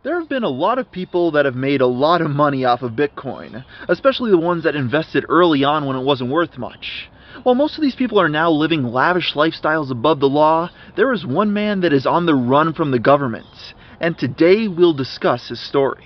There have been a lot of people that have made a lot of money off of Bitcoin, especially the ones that invested early on when it wasn't worth much. While most of these people are now living lavish lifestyles above the law, there is one man that is on the run from the government, and today we'll discuss his story.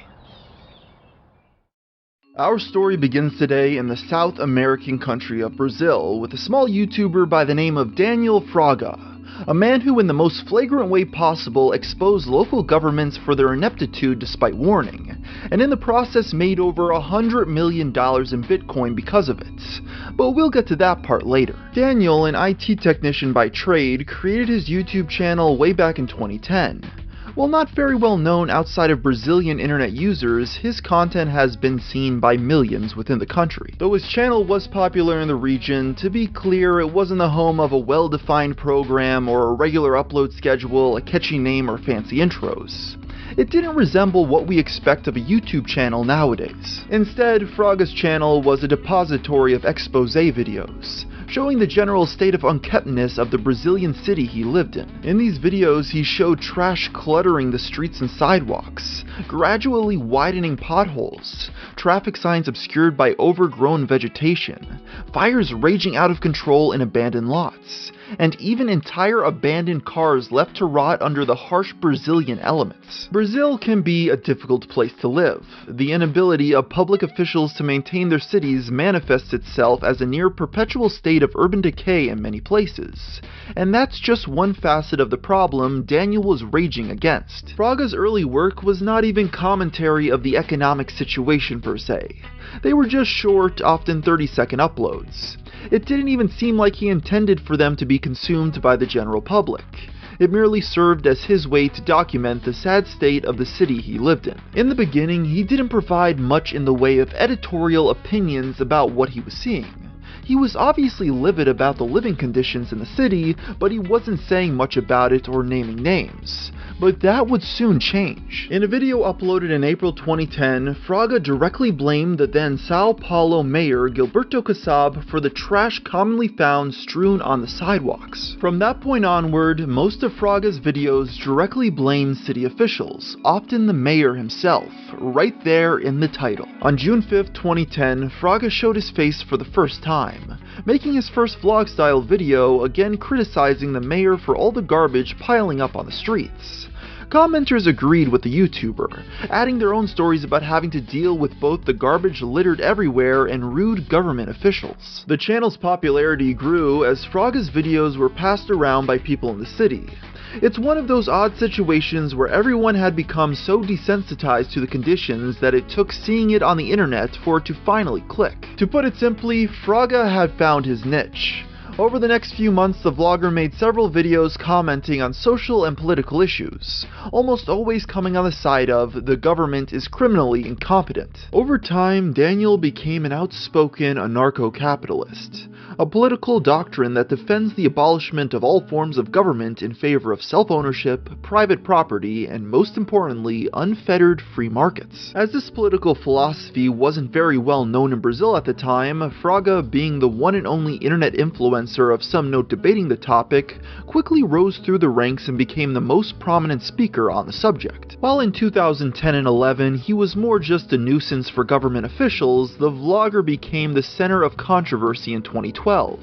Our story begins today in the South American country of Brazil with a small YouTuber by the name of DANIEL FRAGA, a man who in the most flagrant way possible exposed local governments for their ineptitude despite warning, and in the process made over $100 million in Bitcoin because of it. But we'll get to that part later. Daniel, an IT technician by trade, created his YouTube channel way back in 2010. While not very well known outside of Brazilian internet users, his content has been seen by millions within the country. Though his channel was popular in the region, to be clear, it wasn't the home of a well-defined program or a regular upload schedule, a catchy name, or fancy intros. It didn't resemble what we expect of a YouTube channel nowadays. Instead, Fraga's channel was a depository of expose videos, showing the general state of unkeptness of the Brazilian city he lived in. In these videos, he showed trash cluttering the streets and sidewalks, gradually widening potholes, traffic signs obscured by overgrown vegetation, fires raging out of control in abandoned lots, and even entire abandoned cars left to rot under the harsh Brazilian elements. Brazil can be a difficult place to live. The inability of public officials to maintain their cities manifests itself as a near perpetual state of urban decay in many places, and that's just one facet of the problem Daniel was raging against. Fraga's early work was not even commentary of the economic situation per se. They were just short, often 30-second uploads. It didn't even seem like he intended for them to be consumed by the general public. It merely served as his way to document the sad state of the city he lived in. In the beginning, he didn't provide much in the way of editorial opinions about what he was seeing. He was obviously livid about the living conditions in the city, but he wasn't saying much about it or naming names. But that would soon change. In a video uploaded in April 2010, Fraga directly blamed the then Sao Paulo mayor Gilberto Kassab for the trash commonly found strewn on the sidewalks. From that point onward, most of Fraga's videos directly blamed city officials, often the mayor himself, right there in the title. On June 5th, 2010, Fraga showed his face for the first time, making his first vlog-style video, again criticizing the mayor for all the garbage piling up on the streets. Commenters agreed with the YouTuber, adding their own stories about having to deal with both the garbage littered everywhere and rude government officials. The channel's popularity grew as Fraga's videos were passed around by people in the city. It's one of those odd situations where everyone had become so desensitized to the conditions that it took seeing it on the internet for it to finally click. To put it simply, Fraga had found his niche. Over the next few months, the vlogger made several videos commenting on social and political issues, almost always coming on the side of the government is criminally incompetent. Over time, Daniel became an outspoken anarcho-capitalist, a political doctrine that defends the abolishment of all forms of government in favor of self-ownership, private property, and most importantly, unfettered free markets. As this political philosophy wasn't very well known in Brazil at the time, Fraga, being the one and only internet influencer of some note debating the topic, quickly rose through the ranks and became the most prominent speaker on the subject. While in 2010 and 11 he was more just a nuisance for government officials, the vlogger became the center of controversy in 2012,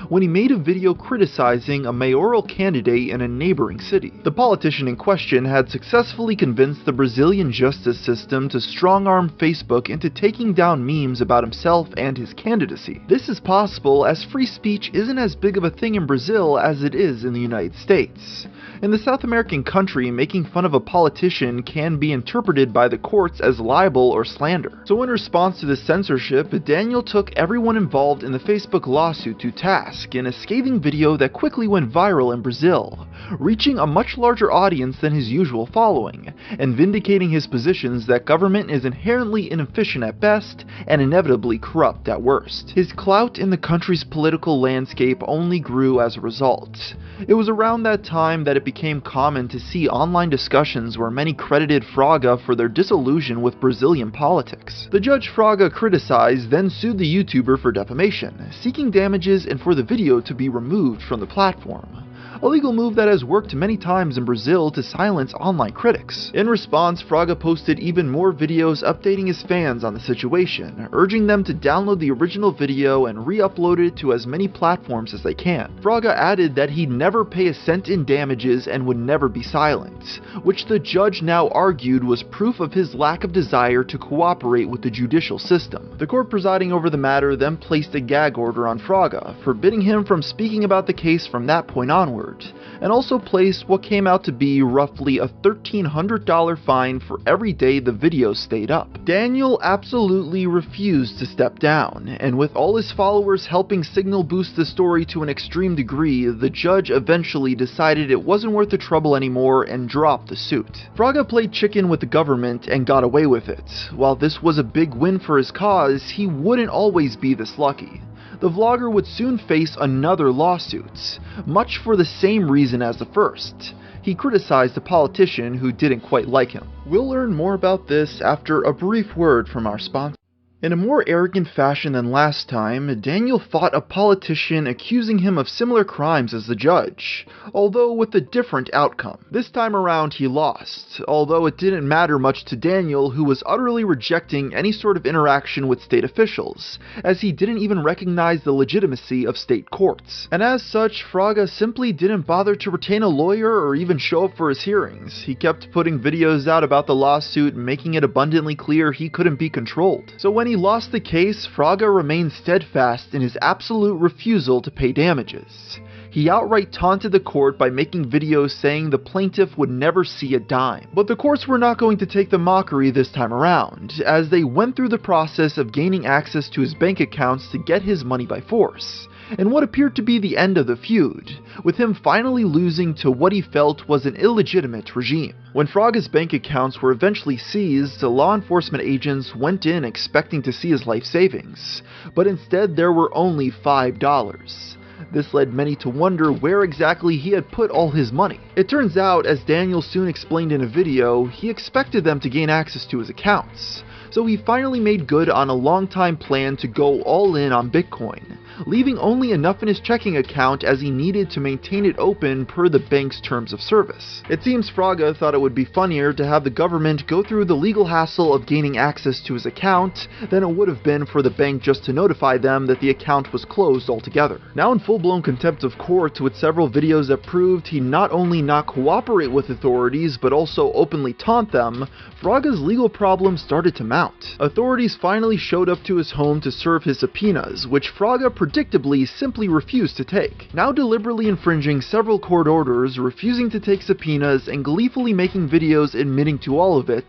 when he made a video criticizing a mayoral candidate in a neighboring city. The politician in question had successfully convinced the Brazilian justice system to strong-arm Facebook into taking down memes about himself and his candidacy. This is possible as free speech isn't as big of a thing in Brazil as it is in the United States. In the South American country, making fun of a politician can be interpreted by the courts as libel or slander. So in response to this censorship, Daniel took everyone involved in the Facebook lawsuit to task in a scathing video that quickly went viral in Brazil, reaching a much larger audience than his usual following, and vindicating his positions that government is inherently inefficient at best and inevitably corrupt at worst. His clout in the country's political landscape only grew as a result. It was around that time that it became common to see online discussions where many credited Fraga for their disillusion with Brazilian politics. The judge Fraga criticized then sued the YouTuber for defamation, seeking damages and for the video to be removed from the platform. a legal move that has worked many times in Brazil to silence online critics. In response, Fraga posted even more videos updating his fans on the situation, urging them to download the original video and re-upload it to as many platforms as they can. Fraga added that he'd never pay a cent in damages and would never be silent, which the judge now argued was proof of his lack of desire to cooperate with the judicial system. The court presiding over the matter then placed a gag order on Fraga, forbidding him from speaking about the case from that point onward, and also placed what came out to be roughly a $1,300 fine for every day the video stayed up. Daniel absolutely refused to step down, and with all his followers helping signal boost the story to an extreme degree, the judge eventually decided it wasn't worth the trouble anymore and dropped the suit. Fraga played chicken with the government and got away with it. While this was a big win for his cause, he wouldn't always be this lucky. The vlogger would soon face another lawsuit, much for the same reason as the first. He criticized a politician who didn't quite like him. We'll learn more about this after a brief word from our sponsor. In a more arrogant fashion than last time, Daniel fought a politician accusing him of similar crimes as the judge, although with a different outcome. This time around he lost, although it didn't matter much to Daniel, who was utterly rejecting any sort of interaction with state officials, as he didn't even recognize the legitimacy of state courts. And as such, Fraga simply didn't bother to retain a lawyer or even show up for his hearings. He kept putting videos out about the lawsuit, making it abundantly clear he couldn't be controlled. So when he lost the case, Fraga remained steadfast in his absolute refusal to pay damages. He outright taunted the court by making videos saying the plaintiff would never see a dime. But the courts were not going to take the mockery this time around, as they went through the process of gaining access to his bank accounts to get his money by force, in what appeared to be the end of the feud, with him finally losing to what he felt was an illegitimate regime. When Fraga's bank accounts were eventually seized, law enforcement agents went in expecting to see his life savings, but instead there were only $5. This led many to wonder where exactly he had put all his money. It turns out, as Daniel soon explained in a video, he expected them to gain access to his accounts, so he finally made good on a long-time plan to go all in on Bitcoin, leaving only enough in his checking account as he needed to maintain it open per the bank's terms of service. It seems Fraga thought it would be funnier to have the government go through the legal hassle of gaining access to his account than it would have been for the bank just to notify them that the account was closed altogether. Now in full-blown contempt of court, with several videos that proved he not only not cooperate with authorities but also openly taunt them, Fraga's legal problems started to mount. Authorities finally showed up to his home to serve his subpoenas, which Fraga predictably simply refused to take. Now deliberately infringing several court orders, refusing to take subpoenas, and gleefully making videos admitting to all of it,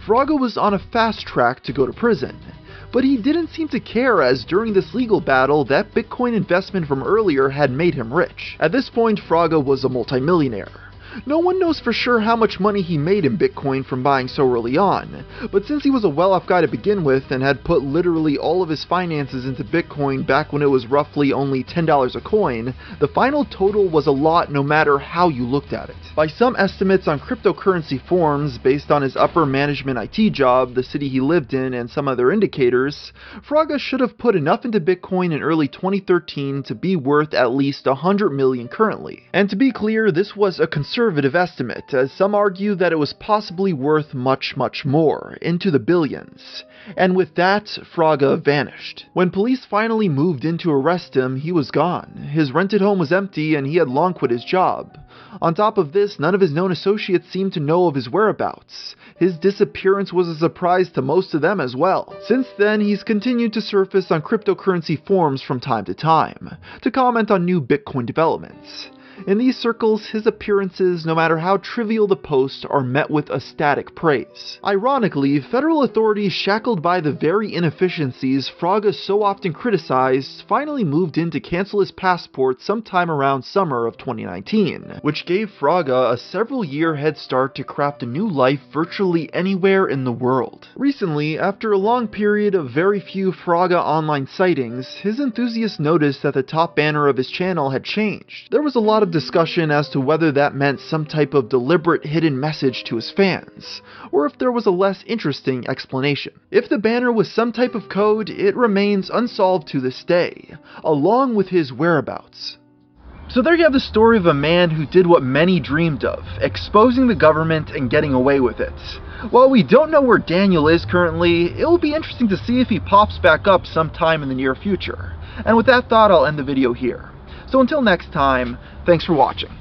Fraga was on a fast track to go to prison. But he didn't seem to care, as during this legal battle, that Bitcoin investment from earlier had made him rich. At this point, Fraga was a multimillionaire. No one knows for sure how much money he made in Bitcoin from buying so early on, but since he was a well-off guy to begin with and had put literally all of his finances into Bitcoin back when it was roughly only $10 a coin, the final total was a lot no matter how you looked at it. By some estimates on cryptocurrency forums, based on his upper management IT job, the city he lived in, and some other indicators, Fraga should have put enough into Bitcoin in early 2013 to be worth at least $100 million currently. And to be clear, this was a conservative estimate, as some argue that it was possibly worth much more, into the billions. And with that, Fraga vanished. When police finally moved in to arrest him, he was gone. His rented home was empty and he had long quit his job. On top of this, none of his known associates seemed to know of his whereabouts. His disappearance was a surprise to most of them as well. Since then, he's continued to surface on cryptocurrency forums from time to comment on new Bitcoin developments. In these circles, his appearances, no matter how trivial the post, are met with ecstatic praise. Ironically, federal authorities, shackled by the very inefficiencies Fraga so often criticized, finally moved in to cancel his passport sometime around summer of 2019, which gave Fraga a several-year head start to craft a new life virtually anywhere in the world. Recently, after a long period of very few Fraga online sightings, his enthusiasts noticed that the top banner of his channel had changed. There was a lot of discussion as to whether that meant some type of deliberate hidden message to his fans, or if there was a less interesting explanation. If the banner was some type of code, it remains unsolved to this day, along with his whereabouts. So there you have the story of a man who did what many dreamed of, exposing the government and getting away with it. While we don't know where Daniel is currently, it will be interesting to see if he pops back up sometime in the near future. And with that thought, I'll end the video here. So until next time, thanks for watching.